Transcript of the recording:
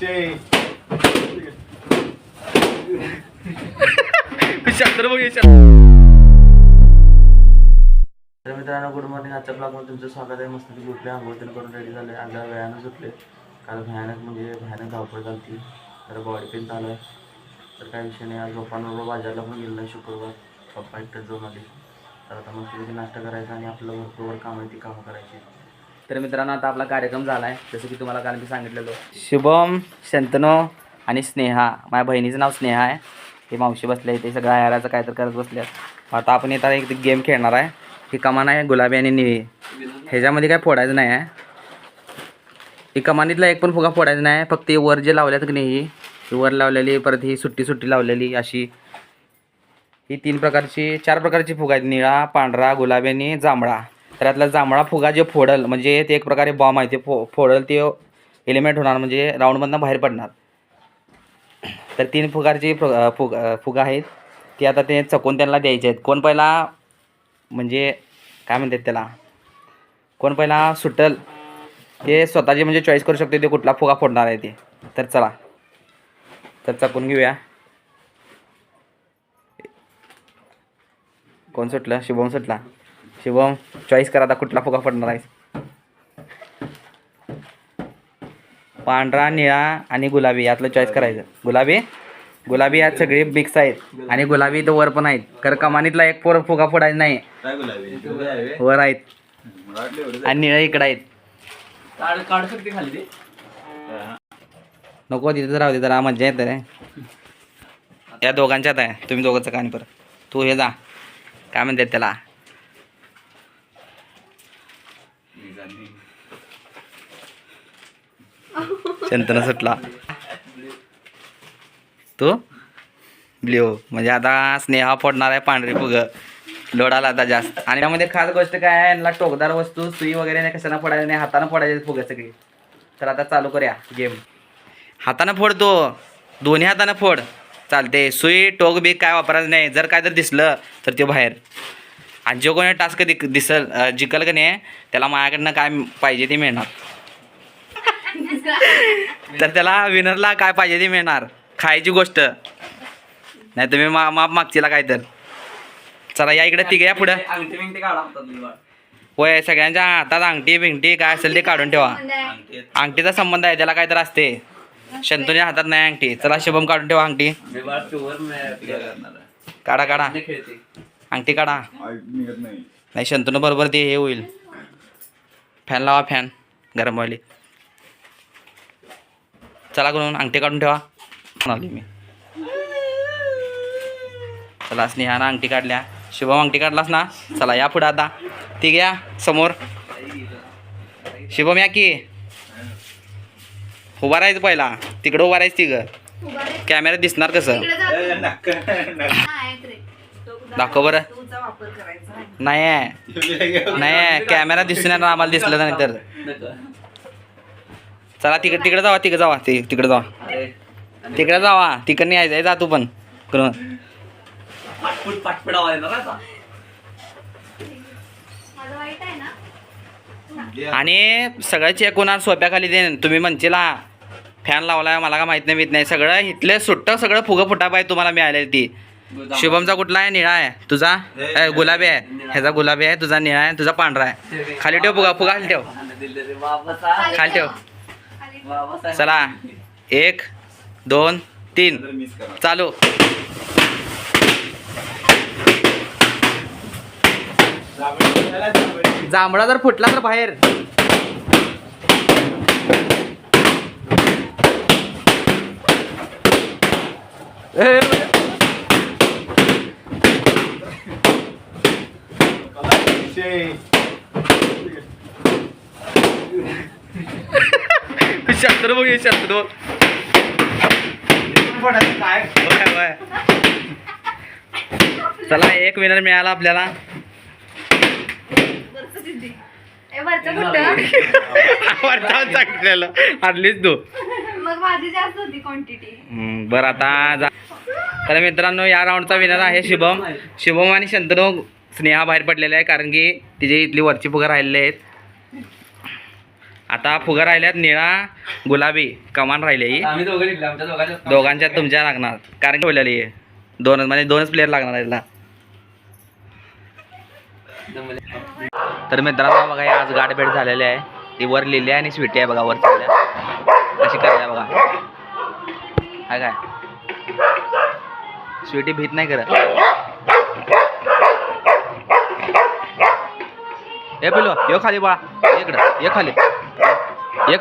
तर मित्रांनो good morning. आजच्या ब्लॉगमध्ये तुमचं स्वागत आहे. मस्त उठले, आंघोळ करून रेडी झाले. आज वेळानं सुटले काल भयानक धावपळ झाली. तर बॉडी पेन चालू आहे. तर काही विषय नाही. आज पप्पांबरोबर बाजारला पण गेलो नाही, शुक्रवार पप्पा एकटंच जाऊन आले. तर आता मस्त नाश्ता करायचा आणि आपलं भरपूर कामं आहे ती कामं करायची. तर मित्रांनो आता आपला कार्यक्रम झाला आहे. जसं की तुम्हाला काल मी सांगितलेलो, शुभम, शंतनू आणि स्नेहा, माझ्या बहिणीचं नाव स्नेहा आहे. हे मावशी बसले, ते सगळं आयाराचं काय तर करत बसले. आता आपण येतात एक गेम खेळणार आहे. ही कमान आहे गुलाबी आणि निळी. ह्याच्यामध्ये काय फोडायचं नाही आहे. ही कमानीतला एक पण फुगा फोडायचा नाही. फक्त वर जे लावल्यात की नाही, ही वर लावलेली, परत ही सुट्टी लावलेली, अशी ही चार प्रकारची फुगा आहेत. निळा, पांढरा, गुलाबी आणि जांभळा. तर यातला जांभळा फुगा जे फोडल म्हणजे ते एक प्रकारे बॉम्ब आहे. ते फोडल ते एलिमेंट होणार, म्हणजे राऊंडमधनं बाहेर पडणार. तर 3 प्रकारची फुगा आहेत. ती आता ते चकून त्यांना द्यायचे आहेत. कोण पहिला म्हणजे काय म्हणतात त्याला, कोण पहिला सुटल ते स्वतःची म्हणजे चॉईस करू शकते ते कुठला फुगा फोडणार आहे ते. तर चला, तर चकून घेऊया. कोण सुटलं? शुभम सुटला. शुभम चॉईस करा आता कुठला फुगा फोडणार आहे. पांढरा, निळा आणि गुलाबी यातलं चॉईस करायचं. गुलाबी यात सगळे मिक्स आहेत आणि गुलाबी तर वर पण आहेत. खरं कमानीतला एक फुगा फोडायचा नाही, वर आहेत आणि निळा इकडे आहेत. नको तिथे राहू दे, जरा मज्जा येते रे. या दोघांच्यात आहे, तुम्ही दोघांचं कान परत. तू हे जा, काय म्हणतात त्याला, शंतनू सुटला. तू ब्ल्यू, म्हणजे आता स्नेहा फोडणार आहे पांढरी फुग. लोड आला आता जास्त. आणि त्यामध्ये खास गोष्ट काय आहे, यांना टोकदार वस्तू सुई वगैरे नाही, कशाला फोडायचं नाही, हातानं फोडायचे फुगे सगळी. तर आता चालू करूया गेम. हातानं फोडतो, दोन्ही हातानं फोड चालते. सुई टोक बी काय वापरायचं नाही. जर काय तर दिसलं तर ते बाहेर. आणि जो कोणी टास्क जिकल का नाही त्याला माझ्याकडनं काय पाहिजे ते मिळणार. तर त्याला विनरला काय पाहिजे ते मिळणार. खायची गोष्ट नाही, तुम्ही माप मागचीला काय तर. चला या इकडे तिघे या पुढं. होय, सगळ्यांच्या हातात अंगठी बिंगठी काय असेल ते काढून ठेवा. अंगठीचा संबंध आहे, त्याला काय तर असते. शंतूच्या हातात नाही अंगठी. चला शुभम काढून ठेवा अंगठी. काढा अंगठी काढा. नाही शंतून बरोबर ते हे होईल. फॅन लावा, फॅन गरम व्हायली. चला करून अंगठी काढून ठेवा. म्हणाली मी. चला स्नेहानं अंगठी काढल्या. शुभम अंगठी काढलास ना. चला या पुढे आता ती घ्या समोर. शुभम या की, उभा राहायचं पहिला. तिकडं उभा राहायचं. तिघं कॅमेऱ्यात दिसणार कसं. दाखव बरं. नाही आहे कॅमेरा दिसणार, आम्हाला दिसलं नाही तर. चला तिकडे जावा, तिकडे जावा. तिकडे यायचं जा तू पण करून. आणि सगळं चेक होणार सोप्याखाली. देईन तुम्ही म्हणशीला फॅन लावलाय, मला का माहित नाही. सगळं इथले सुट्ट सगळं फुगं फुटा पाहिजे तुम्हाला मिळाले. ती शुभमचा कुठला आहे? निळा आहे. तुझा गुलाबी आहे. ह्याचा गुलाबी आहे, तुझा निळा आहे, तुझा पांढरा आहे. खाली ठेव फुगा खाली ठेव, खाली ठेव. चला 1 2 3 चालू. जांभळा जर फुटला तर बाहेर. शस्त्र बघ, शस्त्र चला एक विनर मिळाला आपल्याला. आणलीच तू. बरं आता तर मित्रांनो या राऊंडचा विनर आहे शुभम आणि शंतनू. स्नेहा बाहेर पडलेला आहे कारण की तिचे इथली वरची फुगा राहिलेले आहेत. आता फुगा राहिल्यात निळा गुलाबी कमान राहिली ही आम्ही दोघं निघलो आमच्या दोघांच्यात तुमच्या लागणार कारण ठेवलेली आहे दोनच प्लेअर लागणार आहे याला. तर मित्रांनो बघा हे आज गाठभेट झालेली आहे ती वर लिहिली आहे आणि स्वीटी आहे बघा वर चालल्या कशी करायला बघा हाय काय स्वीटी भीत नाही करत ए पिलो ये खाली बाळा इकडं ये खाली ये